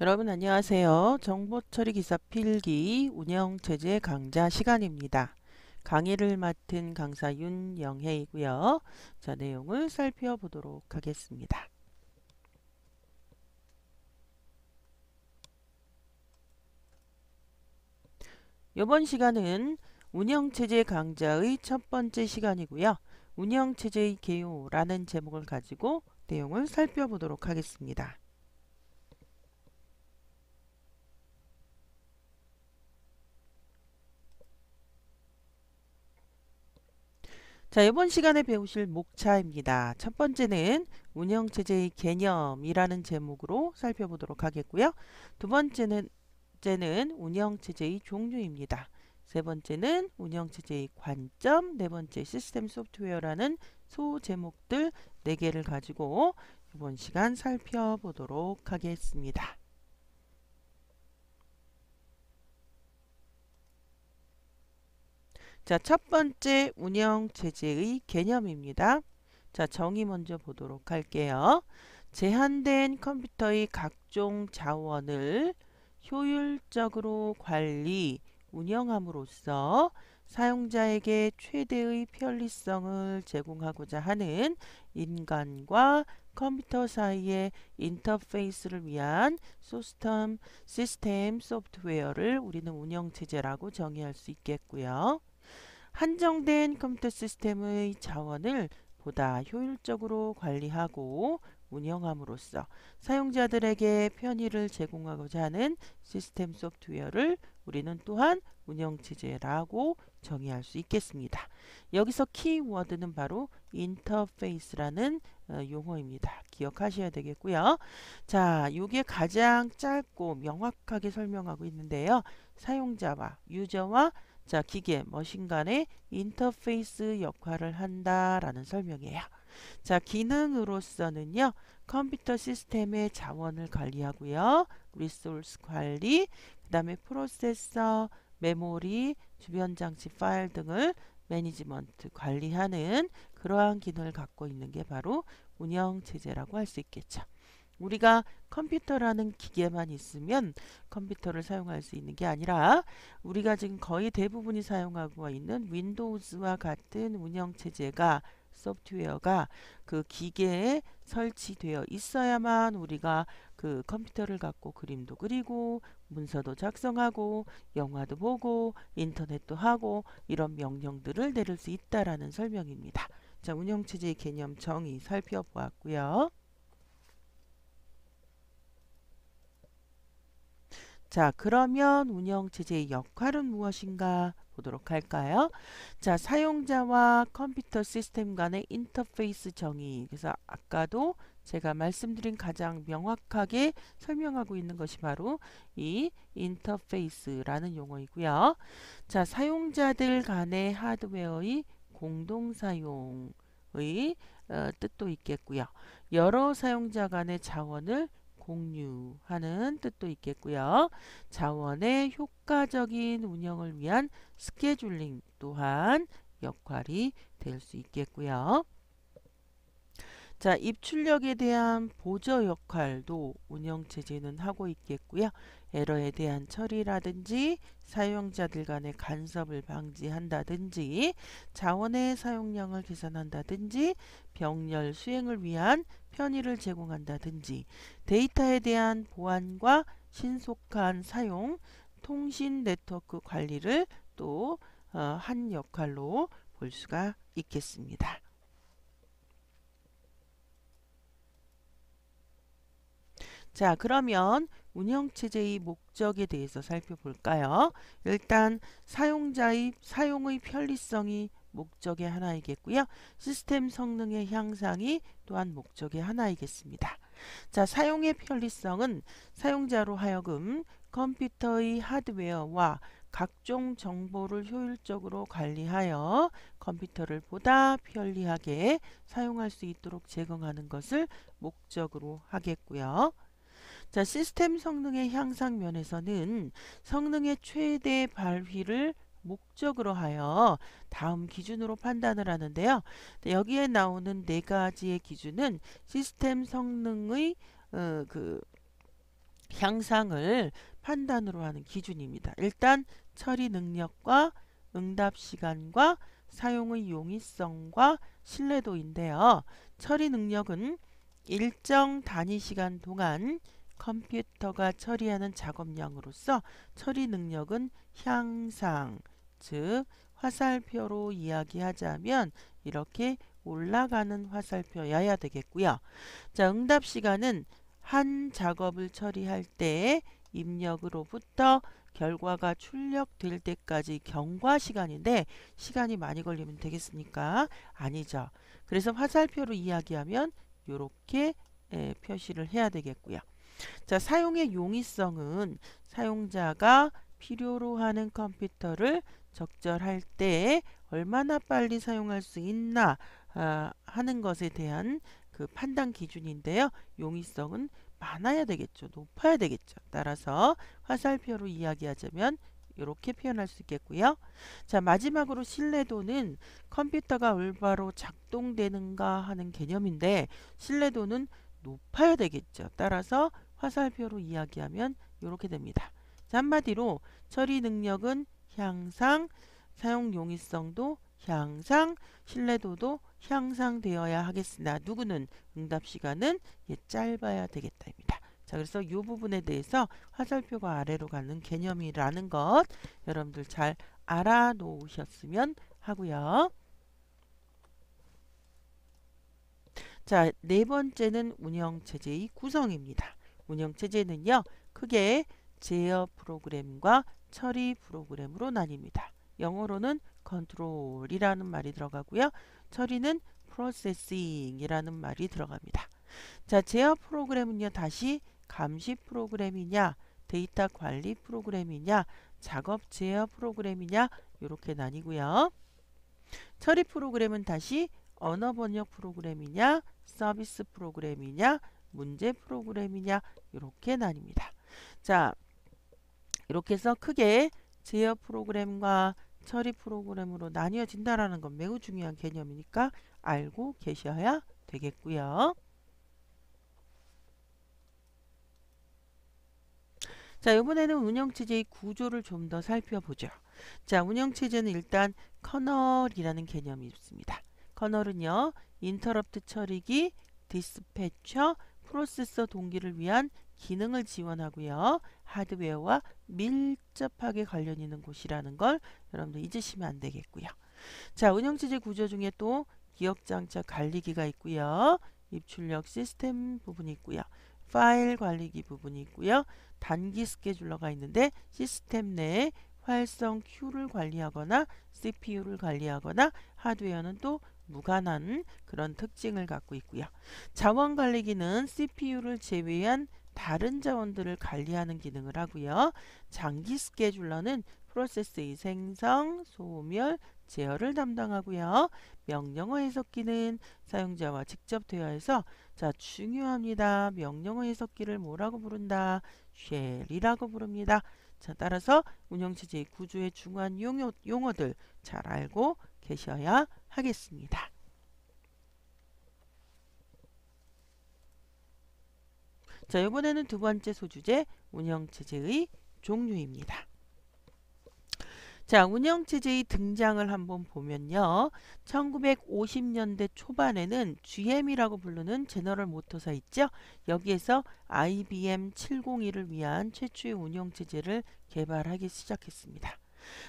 여러분 안녕하세요. 정보처리 기사 필기 운영체제 강좌 시간입니다. 강의를 맡은 강사 윤영혜이고요. 자, 내용을 살펴보도록 하겠습니다. 이번 시간은 운영체제 강좌의 첫 번째 시간이고요. 운영체제의 개요라는 제목을 가지고 내용을 살펴보도록 하겠습니다. 자, 이번 시간에 배우실 목차입니다. 첫 번째는 운영체제의 개념이라는 제목으로 살펴보도록 하겠고요. 두 번째는 운영체제의 종류입니다. 세 번째는 운영체제의 관점, 네 번째 시스템 소프트웨어라는 소제목들 4개를 가지고 이번 시간 살펴보도록 하겠습니다. 자, 첫 번째 운영체제의 개념입니다. 자, 정의 먼저 보도록 할게요. 제한된 컴퓨터의 각종 자원을 효율적으로 관리, 운영함으로써 사용자에게 최대의 편리성을 제공하고자 하는 인간과 컴퓨터 사이의 인터페이스를 위한 시스템 소프트웨어를 우리는 운영체제라고 정의할 수 있겠고요. 한정된 컴퓨터 시스템의 자원을 보다 효율적으로 관리하고 운영함으로써 사용자들에게 편의를 제공하고자 하는 시스템 소프트웨어를 우리는 또한 운영체제라고 정의할 수 있겠습니다. 여기서 키워드는 바로 인터페이스라는 용어입니다. 기억하셔야 되겠고요. 자, 이게 가장 짧고 명확하게 설명하고 있는데요. 사용자와 유저와 자, 기계, 머신 간의 인터페이스 역할을 한다라는 설명이에요. 자, 기능으로서는요. 컴퓨터 시스템의 자원을 관리하고요. 리소스 관리, 그 다음에 프로세서, 메모리, 주변 장치 파일 등을 매니지먼트 관리하는 그러한 기능을 갖고 있는 게 바로 운영체제라고 할 수 있겠죠. 우리가 컴퓨터라는 기계만 있으면 컴퓨터를 사용할 수 있는 게 아니라 우리가 지금 거의 대부분이 사용하고 있는 윈도우즈와 같은 운영체제가 소프트웨어가 그 기계에 설치되어 있어야만 우리가 그 컴퓨터를 갖고 그림도 그리고 문서도 작성하고 영화도 보고 인터넷도 하고 이런 명령들을 내릴 수 있다라는 설명입니다. 자, 운영체제의 개념 정의 살펴보았고요. 자, 그러면 운영체제의 역할은 무엇인가 보도록 할까요? 자, 사용자와 컴퓨터 시스템 간의 인터페이스 정의. 그래서 아까도 제가 말씀드린 가장 명확하게 설명하고 있는 것이 바로 이 인터페이스라는 용어이고요. 자, 사용자들 간의 하드웨어의 공동 사용의 뜻도 있겠고요. 여러 사용자 간의 자원을 공유하는 뜻도 있겠고요. 자원의 효과적인 운영을 위한 스케줄링 또한 역할이 될 수 있겠고요. 자, 입출력에 대한 보조 역할도 운영체제는 하고 있겠고요. 에러에 대한 처리라든지 사용자들 간의 간섭을 방지한다든지 자원의 사용량을 개선한다든지 병렬 수행을 위한 편의를 제공한다든지 데이터에 대한 보안과 신속한 사용, 통신 네트워크 관리를 또 한 역할로 볼 수가 있겠습니다. 자, 그러면 운영체제의 목적에 대해서 살펴볼까요? 일단 사용의 편리성이 목적의 하나이겠고요. 시스템 성능의 향상이 또한 목적의 하나이겠습니다. 자, 사용의 편리성은 사용자로 하여금 컴퓨터의 하드웨어와 각종 정보를 효율적으로 관리하여 컴퓨터를 보다 편리하게 사용할 수 있도록 제공하는 것을 목적으로 하겠고요. 자, 시스템 성능의 향상 면에서는 성능의 최대 발휘를 목적으로 하여 다음 기준으로 판단을 하는데요. 여기에 나오는 4가지의 기준은 시스템 성능의 그 향상을 판단으로 하는 기준입니다. 일단 처리 능력과 응답 시간과 사용의 용이성과 신뢰도인데요. 처리 능력은 일정 단위 시간 동안 컴퓨터가 처리하는 작업량으로서 처리 능력은 향상, 즉 화살표로 이야기하자면 이렇게 올라가는 화살표여야 되겠고요. 자, 응답 시간은 한 작업을 처리할 때 입력으로부터 결과가 출력될 때까지 경과 시간인데 시간이 많이 걸리면 되겠습니까? 아니죠. 그래서 화살표로 이야기하면 이렇게 표시를 해야 되겠고요. 자, 사용의 용이성은 사용자가 필요로 하는 컴퓨터를 적절할 때 얼마나 빨리 사용할 수 있나 하는 것에 대한 그 판단 기준인데요. 용이성은 많아야 되겠죠. 높아야 되겠죠. 따라서 화살표로 이야기하자면 이렇게 표현할 수 있겠고요. 자, 마지막으로 신뢰도는 컴퓨터가 올바로 작동되는가 하는 개념인데 신뢰도는 높아야 되겠죠. 따라서 화살표로 이야기하면 이렇게 됩니다. 자, 한마디로 처리 능력은 향상, 사용 용이성도 향상, 신뢰도도 향상되어야 하겠으나 누구는 응답 시간은 짧아야 되겠다입니다. 자, 그래서 이 부분에 대해서 화살표가 아래로 가는 개념이라는 것 여러분들 잘 알아놓으셨으면 하고요. 자, 네 번째는 운영체제의 구성입니다. 운영체제는요, 크게 제어 프로그램과 처리 프로그램으로 나뉩니다. 영어로는 컨트롤이라는 말이 들어가고요. 처리는 프로세싱이라는 말이 들어갑니다. 자, 제어 프로그램은요, 다시 감시 프로그램이냐, 데이터 관리 프로그램이냐, 작업 제어 프로그램이냐, 이렇게 나뉘고요. 처리 프로그램은 다시 언어 번역 프로그램이냐, 서비스 프로그램이냐, 문제 프로그램이냐, 이렇게 나뉩니다. 자, 이렇게 해서 크게 제어 프로그램과 처리 프로그램으로 나뉘어진다라는 건 매우 중요한 개념이니까 알고 계셔야 되겠고요. 자, 이번에는 운영체제의 구조를 좀 더 살펴보죠. 자, 운영체제는 일단 커널이라는 개념이 있습니다. 커널은요, 인터럽트 처리기, 디스패처, 프로세서 동기를 위한 기능을 지원하고요. 하드웨어와 밀접하게 관련 있는 곳이라는 걸 여러분들 잊으시면 안 되겠고요. 자, 운영체제 구조 중에 또 기억장치 관리기가 있고요. 입출력 시스템 부분이 있고요. 파일 관리기 부분이 있고요. 단기 스케줄러가 있는데 시스템 내에 활성 Q를 관리하거나 CPU를 관리하거나 하드웨어는 또 무관한 그런 특징을 갖고 있고요. 자원 관리기는 CPU를 제외한 다른 자원들을 관리하는 기능을 하고요. 장기 스케줄러는 프로세스의 생성, 소멸, 제어를 담당하고요. 명령어 해석기는 사용자와 직접 대화해서 자, 중요합니다. 명령어 해석기를 뭐라고 부른다? 쉘이라고 부릅니다. 자, 따라서 운영체제의 구조의 중요한 용어들 잘 알고 계셔야 하겠습니다. 자, 이번에는 두 번째 소주제 운영체제의 종류입니다. 자, 운영체제의 등장을 한번 보면요. 1950년대 초반에는 GM이라고 부르는 제너럴 모터사 있죠. 여기에서 IBM 701을 위한 최초의 운영체제를 개발하기 시작했습니다.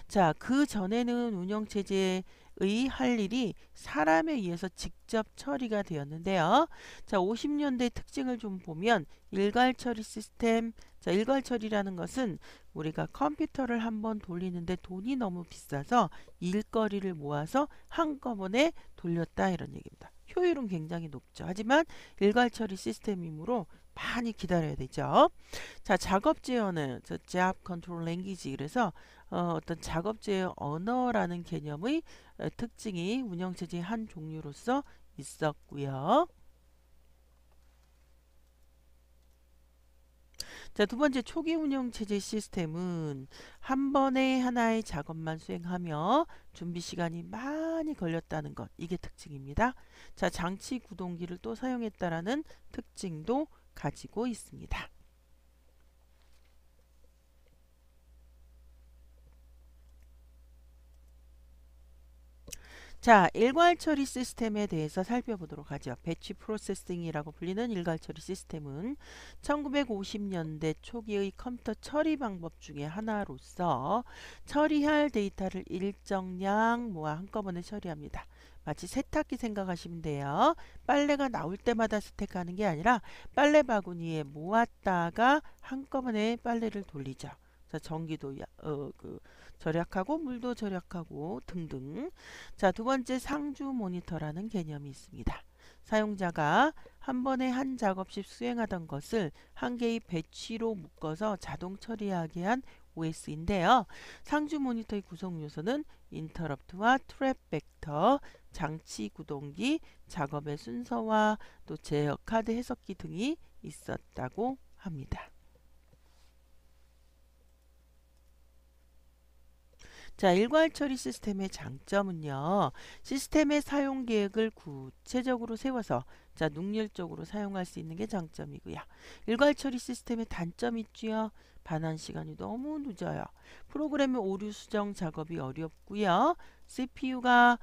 자, 그 전에는 운영체제의 할 일이 사람에 의해서 직접 처리가 되었는데요. 자, 50년대 특징을 좀 보면 일괄 처리 시스템. 자, 일괄 처리라는 것은 우리가 컴퓨터를 한번 돌리는데 돈이 너무 비싸서 일거리를 모아서 한꺼번에 돌렸다 이런 얘기입니다. 효율은 굉장히 높죠. 하지만 일괄 처리 시스템이므로 많이 기다려야 되죠. 자, 작업 제어는 Job Control Language 그래서 어떤 작업 제어 언어라는 개념의 특징이 운영체제의 한 종류로서 있었고요. 자, 두 번째 초기 운영체제 시스템은 한 번에 하나의 작업만 수행하며 준비 시간이 많이 걸렸다는 것. 이게 특징입니다. 자, 장치 구동기를 또 사용했다라는 특징도 가지고 있습니다. 자, 일괄 처리 시스템에 대해서 살펴보도록 하죠. 배치 프로세싱이라고 불리는 일괄 처리 시스템은 1950년대 초기의 컴퓨터 처리 방법 중에 하나로서 처리할 데이터를 일정량 모아 한꺼번에 처리합니다. 마치 세탁기 생각하시면 돼요. 빨래가 나올 때마다 세탁하는 게 아니라 빨래 바구니에 모았다가 한꺼번에 빨래를 돌리죠. 자, 전기도 절약하고 물도 절약하고 등등. 자, 두 번째 상주 모니터라는 개념이 있습니다. 사용자가 한 번에 한 작업씩 수행하던 것을 한 개의 배치로 묶어서 자동 처리하게 한 OS인데요. 상주 모니터의 구성 요소는 인터럽트와 트랩 벡터, 장치 구동기, 작업의 순서와 또 제어 카드 해석기 등이 있었다고 합니다. 자, 일괄 처리 시스템의 장점은요. 시스템의 사용 계획을 구체적으로 세워서 능률적으로 사용할 수 있는 게 장점이고요. 일괄 처리 시스템의 단점이 있지요. 반환 시간이 너무 늦어요. 프로그램의 오류 수정 작업이 어렵고요. CPU가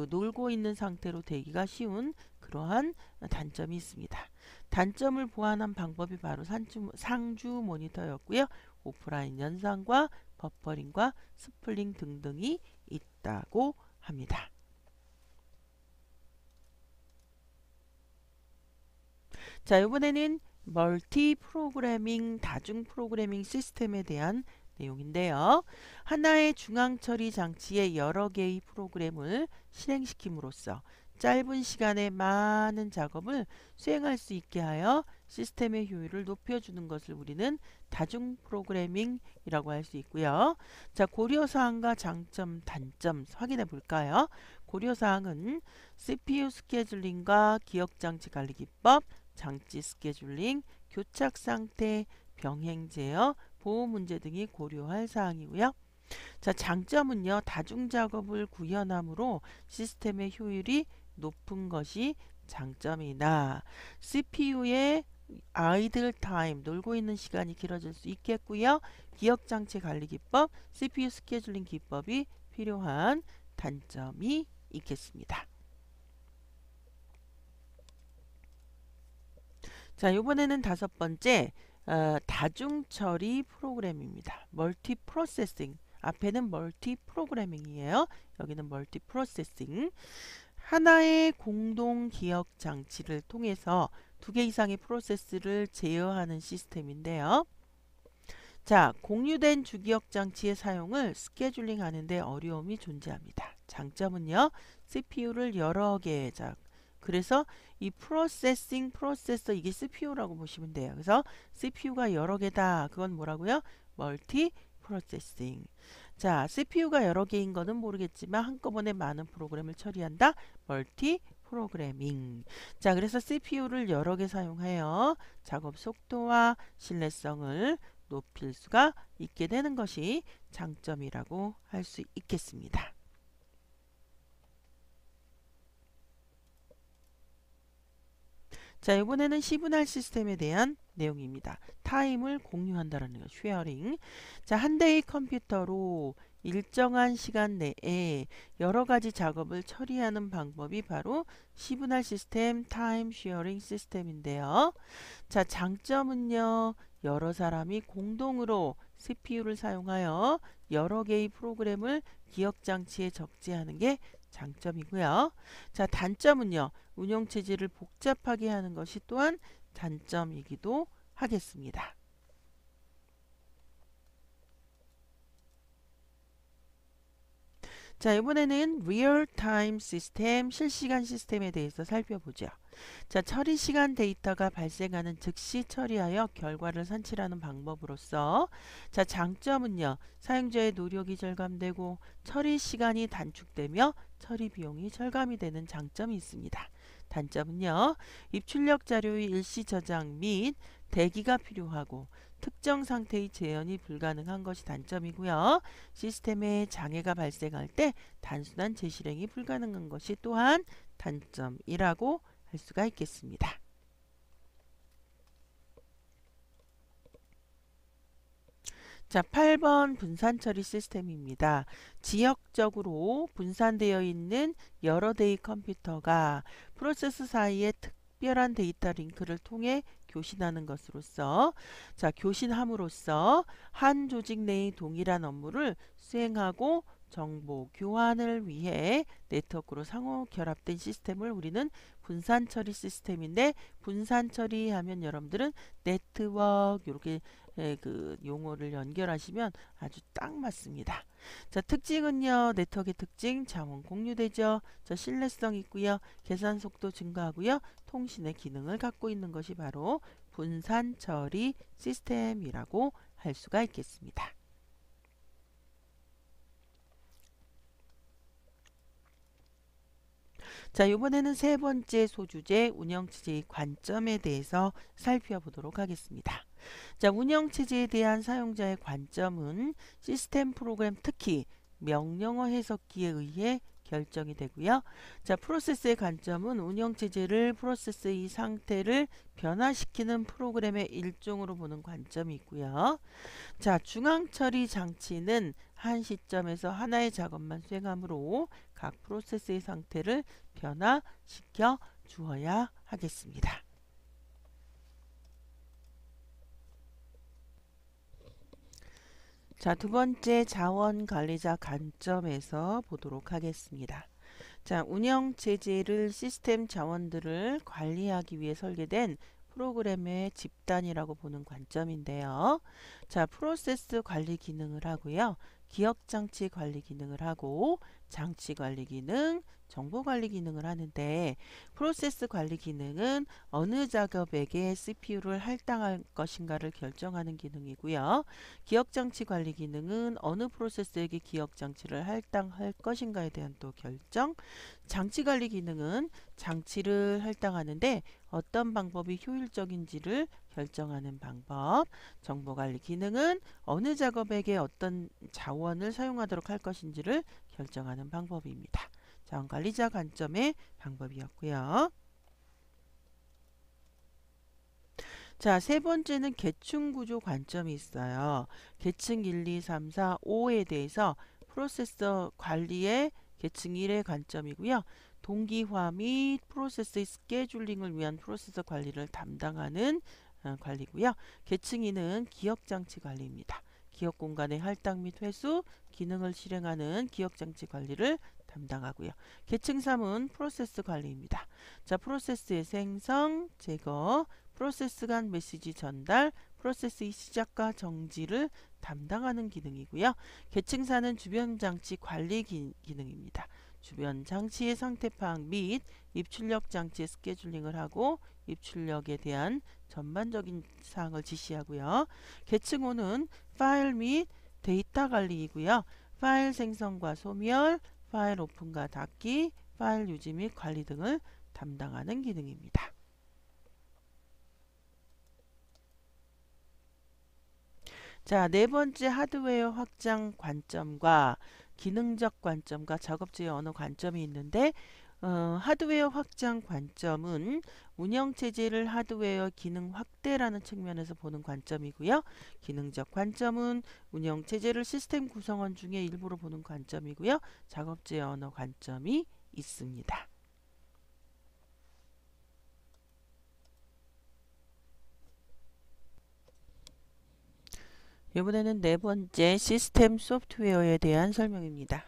놀고 있는 상태로 되기가 쉬운 그러한 단점이 있습니다. 단점을 보완한 방법이 바로 상주 모니터였고요. 오프라인 연산과 버퍼링과 스플링 등등이 있다고 합니다. 자, 이번에는 멀티 프로그래밍, 다중 프로그래밍 시스템에 대한 내용인데요. 하나의 중앙 처리 장치에 여러 개의 프로그램을 실행시킴으로써 짧은 시간에 많은 작업을 수행할 수 있게 하여 시스템의 효율을 높여주는 것을 우리는 다중 프로그래밍이라고 할 수 있고요. 자, 고려사항과 장점, 단점 확인해 볼까요? 고려사항은 CPU 스케줄링과 기억장치 관리 기법, 장치 스케줄링, 교착 상태, 병행 제어, 보호 문제 등이 고려할 사항이고요. 자, 장점은요. 다중 작업을 구현함으로 시스템의 효율이 높은 것이 장점이다. CPU의 아이들 타임, 놀고 있는 시간이 길어질 수 있겠고요. 기억장치 관리 기법, CPU 스케줄링 기법이 필요한 단점이 있겠습니다. 자, 이번에는 다섯 번째 다중 처리 프로그램입니다. 멀티 프로세싱. 앞에는 멀티 프로그래밍이에요. 여기는 멀티 프로세싱. 하나의 공동 기억 장치를 통해서 두 개 이상의 프로세스를 제어하는 시스템인데요. 자, 공유된 주기억 장치의 사용을 스케줄링 하는데 어려움이 존재합니다. 장점은요. CPU를 여러 개, 그래서 이 프로세서 이게 CPU라고 보시면 돼요. 그래서 CPU가 여러 개다. 그건 뭐라고요? 멀티 프로세싱. 자, CPU가 여러 개인 거는 모르겠지만 한꺼번에 많은 프로그램을 처리한다. 멀티 프로그래밍. 자, 그래서 CPU를 여러 개 사용하여 작업 속도와 신뢰성을 높일 수가 있게 되는 것이 장점이라고 할 수 있겠습니다. 자, 이번에는 시분할 시스템에 대한 내용입니다. 타임을 공유한다는 거, 쉐어링. 자, 한 대의 컴퓨터로 일정한 시간 내에 여러 가지 작업을 처리하는 방법이 바로 시분할 시스템, 타임 쉐어링 시스템인데요. 자, 장점은요. 여러 사람이 공동으로 CPU를 사용하여 여러 개의 프로그램을 기억 장치에 적재하는 게 장점이고요. 자, 단점은요. 운영체제를 복잡하게 하는 것이 또한 단점이기도 하겠습니다. 자, 이번에는 리얼타임 시스템, 실시간 시스템에 대해서 살펴보죠. 자, 처리 시간 데이터가 발생하는 즉시 처리하여 결과를 산출하는 방법으로서 자, 장점은요. 사용자의 노력이 절감되고 처리 시간이 단축되며 처리 비용이 절감이 되는 장점이 있습니다. 단점은요. 입출력 자료의 일시 저장 및 대기가 필요하고 특정 상태의 재현이 불가능한 것이 단점이고요. 시스템에 장애가 발생할 때 단순한 재실행이 불가능한 것이 또한 단점이라고 할 수가 있겠습니다. 자, 8번 분산 처리 시스템입니다. 지역적으로 분산되어 있는 여러 대의 컴퓨터가 프로세스 사이에 특별한 데이터 링크를 통해 교신하는 것으로서, 자, 교신함으로써 한 조직 내의 동일한 업무를 수행하고 정보 교환을 위해 네트워크로 상호 결합된 시스템을 우리는 분산 처리 시스템인데, 분산 처리하면 여러분들은 네트워크 이렇게 그 용어를 연결하시면 아주 딱 맞습니다. 자, 특징은요. 네트워크의 특징, 자원 공유되죠. 자, 신뢰성 있고요. 계산 속도 증가하고요. 통신의 기능을 갖고 있는 것이 바로 분산 처리 시스템이라고 할 수가 있겠습니다. 자, 이번에는 세 번째 소주제 운영체제의 관점에 대해서 살펴보도록 하겠습니다. 자, 운영체제에 대한 사용자의 관점은 시스템 프로그램 특히 명령어 해석기에 의해 결정이 되고요. 자, 프로세스의 관점은 운영체제를 프로세스의 상태를 변화시키는 프로그램의 일종으로 보는 관점이 있고요. 자, 중앙처리 장치는 한 시점에서 하나의 작업만 수행하므로 각 프로세스의 상태를 변화시켜 주어야 하겠습니다. 자, 두 번째 자원관리자 관점에서 보도록 하겠습니다. 자, 운영체제를 시스템 자원들을 관리하기 위해 설계된 프로그램의 집단이라고 보는 관점인데요. 자, 프로세스 관리 기능을 하고요. 기억장치 관리 기능을 하고 장치 관리 기능, 정보 관리 기능을 하는데, 프로세스 관리 기능은 어느 작업에게 CPU를 할당할 것인가를 결정하는 기능이고요. 기억장치 관리 기능은 어느 프로세스에게 기억장치를 할당할 것인가에 대한 또 결정, 장치 관리 기능은 장치를 할당하는데 어떤 방법이 효율적인지를 결정하는 방법, 정보 관리 기능은 어느 작업에게 어떤 자원을 사용하도록 할 것인지를 결정하는 방법입니다. 자원관리자 관점의 방법이었고요. 자, 세 번째는 계층 구조 관점이 있어요. 계층 1, 2, 3, 4, 5에 대해서 프로세서 관리의 계층 1의 관점이고요. 동기화 및 프로세스의 스케줄링을 위한 프로세서 관리를 담당하는 관리고요. 계층 2는 기억장치 관리입니다. 기억 공간의 할당 및 회수, 기능을 실행하는 기억장치 관리를 담당하고요. 계층 3은 프로세스 관리입니다. 자, 프로세스의 생성, 제거, 프로세스 간 메시지 전달, 프로세스의 시작과 정지를 담당하는 기능이고요. 계층 4는 주변 장치 관리 기능입니다. 주변 장치의 상태 파악 및 입출력 장치의 스케줄링을 하고 입출력에 대한 전반적인 사항을 지시하고요. 계층 5는 파일 및 데이터 관리이고요. 파일 생성과 소멸, 파일 오픈과 닫기, 파일 유지 및 관리 등을 담당하는 기능입니다. 자, 네 번째 하드웨어 확장 관점과 기능적 관점과 작업제의 언어 관점이 있는데, 하드웨어 확장 관점은 운영체제를 하드웨어 기능 확대라는 측면에서 보는 관점이고요. 기능적 관점은 운영체제를 시스템 구성원 중에 일부로 보는 관점이고요. 작업제의 언어 관점이 있습니다. 이번에는 네 번째 시스템 소프트웨어에 대한 설명입니다.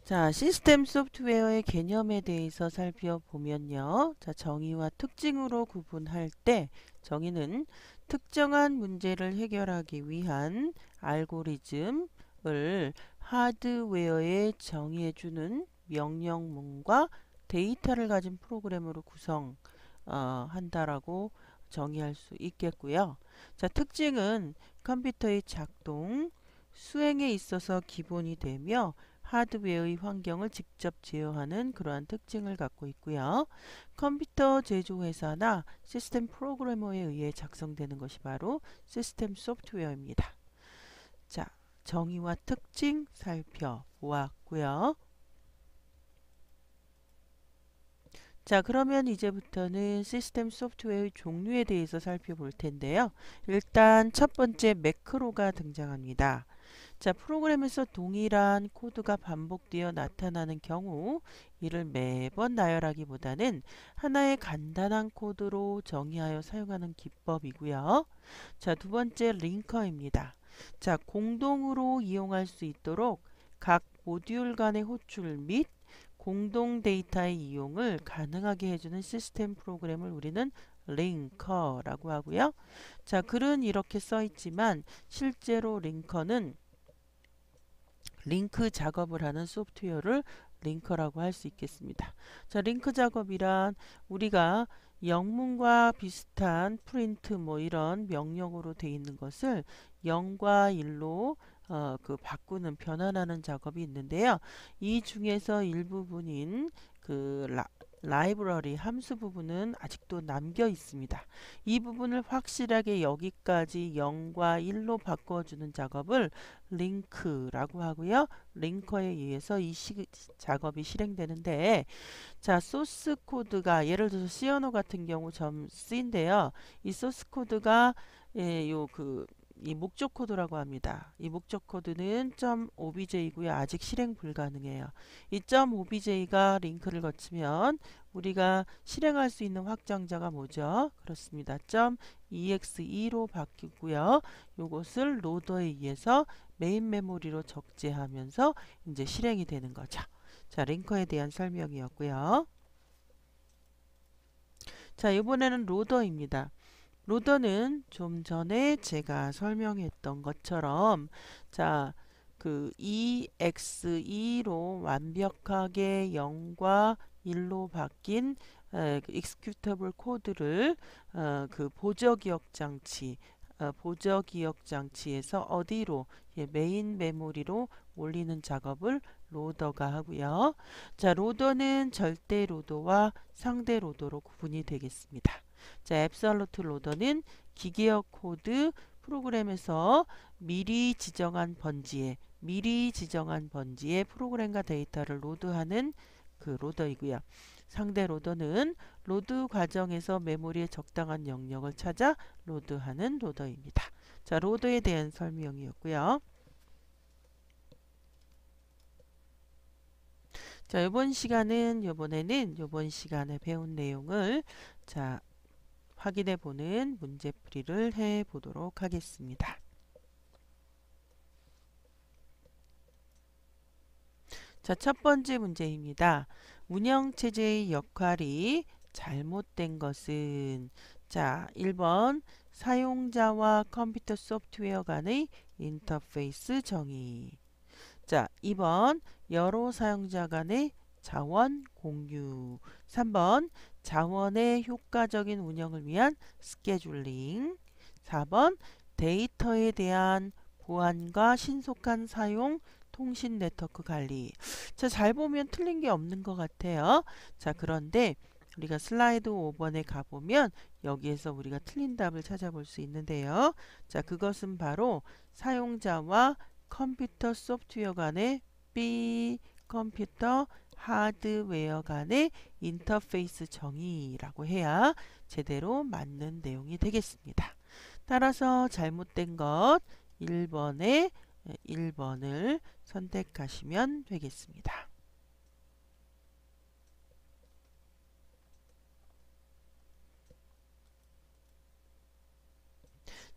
자, 시스템 소프트웨어의 개념에 대해서 살펴보면요. 자, 정의와 특징으로 구분할 때 정의는 특정한 문제를 해결하기 위한 알고리즘을 하드웨어에 정의해주는 명령문과 데이터를 가진 프로그램으로 구성한다라고 정의할 수 있겠고요. 자, 특징은 컴퓨터의 작동, 수행에 있어서 기본이 되며 하드웨어의 환경을 직접 제어하는 그러한 특징을 갖고 있고요. 컴퓨터 제조회사나 시스템 프로그래머에 의해 작성되는 것이 바로 시스템 소프트웨어입니다. 자, 정의와 특징 살펴보았고요. 자, 그러면 이제부터는 시스템 소프트웨어의 종류에 대해서 살펴볼 텐데요. 일단 첫 번째 매크로가 등장합니다. 자, 프로그램에서 동일한 코드가 반복되어 나타나는 경우 이를 매번 나열하기보다는 하나의 간단한 코드로 정의하여 사용하는 기법이고요. 자, 두 번째 링커입니다. 자, 공동으로 이용할 수 있도록 각 모듈 간의 호출 및 공동 데이터의 이용을 가능하게 해주는 시스템 프로그램을 우리는 링커라고 하고요. 자, 글은 이렇게 써 있지만 실제로 링커는 링크 작업을 하는 소프트웨어를 링커라고 할 수 있겠습니다. 자, 링크 작업이란 우리가 영문과 비슷한 프린트 뭐 이런 명령어로 되어 있는 것을 0과 1로 바꾸는 변환하는 작업이 있는데요. 이 중에서 일부분인 라이브러리 함수 부분은 아직도 남겨 있습니다. 이 부분을 확실하게 여기까지 0과 1로 바꿔주는 작업을 링크라고 하고요. 링커에 의해서 이 작업이 실행되는데, 자, 소스 코드가 예를 들어서 C 언어 같은 경우 .c인데요. 이 소스 코드가 이 목적 코드라고 합니다. 이 목적 코드는 .obj고요. 아직 실행 불가능해요. 이 .obj가 링크를 거치면 우리가 실행할 수 있는 확장자가 뭐죠? 그렇습니다. .exe로 바뀌고요. 요것을 로더에 의해서 메인 메모리로 적재하면서 이제 실행이 되는 거죠. 자, 링커에 대한 설명이었고요. 자, 이번에는 로더입니다. 로더는 좀 전에 제가 설명했던 것처럼 자, EXE로 완벽하게 0과 1로 바뀐 executable 코드를 보저기억 장치에서 어디로 메인 메모리로 올리는 작업을 로더가 하고요. 자, 로더는 절대 로더와 상대 로더로 구분이 되겠습니다. 자, 앱솔루트 로더는 기계어 코드 프로그램에서 미리 지정한 번지에 프로그램과 데이터를 로드하는 로더이고요. 상대 로더는 로드 과정에서 메모리에 적당한 영역을 찾아 로드하는 로더입니다. 자, 로더에 대한 설명이었고요. 자, 이번 시간에 배운 내용을 확인해 보는 문제풀이를 해 보도록 하겠습니다. 자, 첫 번째 문제입니다. 운영체제의 역할이 잘못된 것은 자, 1번 사용자와 컴퓨터 소프트웨어 간의 인터페이스 정의. 자, 2번 여러 사용자 간의 자원 공유. 3번 자원의 효과적인 운영을 위한 스케줄링. 4번 데이터에 대한 보안과 신속한 사용 통신 네트워크 관리. 자, 잘 보면 틀린 게 없는 것 같아요. 자, 그런데 우리가 슬라이드 5번에 가보면 여기에서 우리가 틀린 답을 찾아볼 수 있는데요. 자, 그것은 바로 사용자와 컴퓨터 소프트웨어 간의 컴퓨터 하드웨어 간의 인터페이스 정의라고 해야 제대로 맞는 내용이 되겠습니다. 따라서 잘못된 것 1번을 선택하시면 되겠습니다.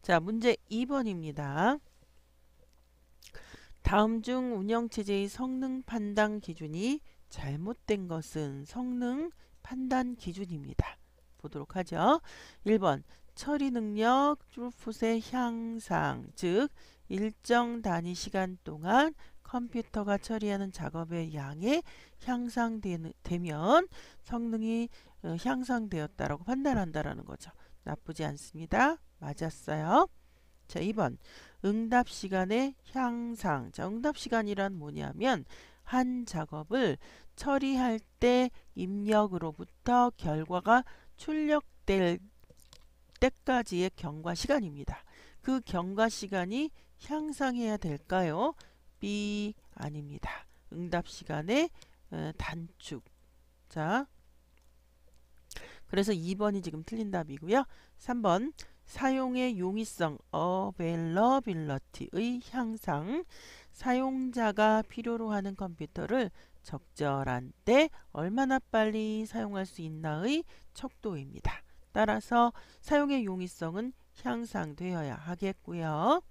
자, 문제 2번입니다. 다음 중 운영체제의 성능 판단 기준이 잘못된 것은 성능 판단 기준입니다. 보도록 하죠. 1번 처리 능력 throughput의 향상, 즉 일정 단위 시간 동안 컴퓨터가 처리하는 작업의 양이 향상되면 성능이 향상되었다라고 판단한다라는 거죠. 나쁘지 않습니다. 맞았어요. 자, 2번 응답 시간의 향상. 자, 응답 시간이란 뭐냐면 한 작업을 처리할 때 입력으로부터 결과가 출력될 때까지의 경과 시간입니다. 그 경과 시간이 향상해야 될까요? B 아닙니다. 응답 시간의 단축. 자, 그래서 2번이 지금 틀린 답이고요. 3번 사용의 용이성 availability의 향상. 사용자가 필요로 하는 컴퓨터를 적절한 때 얼마나 빨리 사용할 수 있나의 척도입니다. 따라서 사용의 용이성은 향상되어야 하겠고요.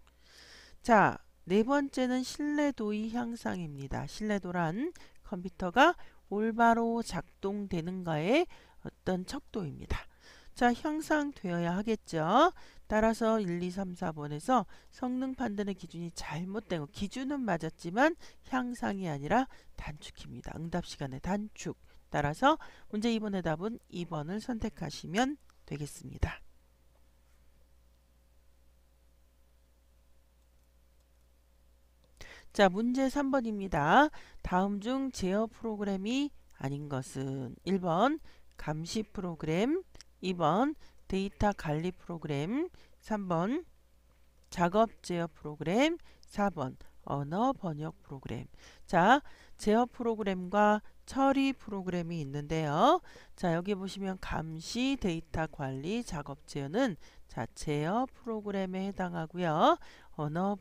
자, 네 번째는 신뢰도의 향상입니다. 신뢰도란 컴퓨터가 올바로 작동되는가의 어떤 척도입니다. 자, 향상되어야 하겠죠. 따라서 1, 2, 3, 4번에서 성능 판단의 기준이 잘못된 거. 기준은 맞았지만 향상이 아니라 단축입니다. 응답 시간의 단축. 따라서 문제 2번의 답은 2번을 선택하시면 되겠습니다. 자, 문제 3번입니다. 다음 중 제어 프로그램이 아닌 것은 1번 감시 프로그램, 2번 데이터 관리 프로그램, 3번 작업 제어 프로그램, 4번 언어 번역 프로그램. 자, 제어 프로그램과 처리 프로그램이 있는데요. 자, 여기 보시면 감시, 데이터 관리, 작업 제어는 자, 제어 프로그램에 해당하고요. 언어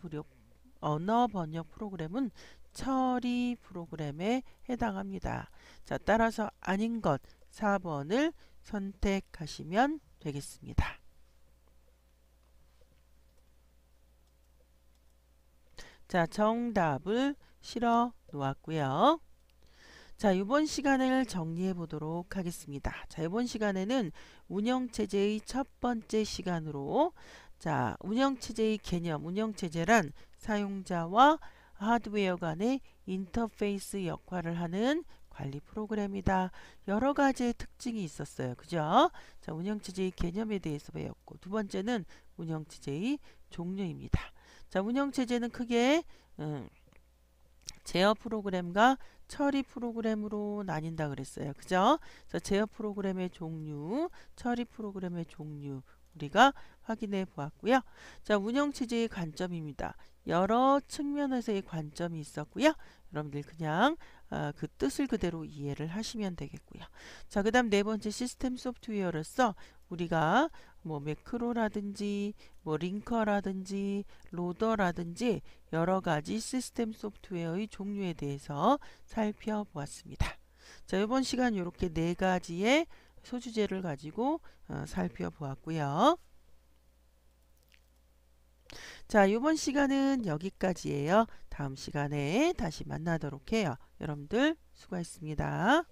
번역 프로그램은 처리 프로그램에 해당합니다. 자, 따라서 아닌 것 4번을 선택하시면 되겠습니다. 자, 정답을 실어 놓았고요. 자, 이번 시간을 정리해 보도록 하겠습니다. 자, 이번 시간에는 운영체제의 첫 번째 시간으로 자, 운영체제의 개념, 운영체제란 사용자와 하드웨어 간의 인터페이스 역할을 하는 관리 프로그램이다. 여러 가지의 특징이 있었어요. 그죠? 자, 운영체제의 개념에 대해서 배웠고, 두 번째는 운영체제의 종류입니다. 자, 운영체제는 크게 제어 프로그램과 처리 프로그램으로 나뉜다 그랬어요. 그죠? 그래서 제어 프로그램의 종류, 처리 프로그램의 종류 우리가 확인해 보았고요. 자, 운영체제의 관점입니다. 여러 측면에서의 관점이 있었고요. 여러분들 그냥 그 뜻을 그대로 이해를 하시면 되겠고요. 자, 그 다음 네 번째 시스템 소프트웨어로서 우리가 뭐 매크로라든지 뭐 링커라든지 로더라든지 여러 가지 시스템 소프트웨어의 종류에 대해서 살펴보았습니다. 자, 이번 시간 이렇게 네 가지의 소주제를 가지고 살펴보았고요. 자, 이번 시간은 여기까지예요. 다음 시간에 다시 만나도록 해요. 여러분들 수고하셨습니다.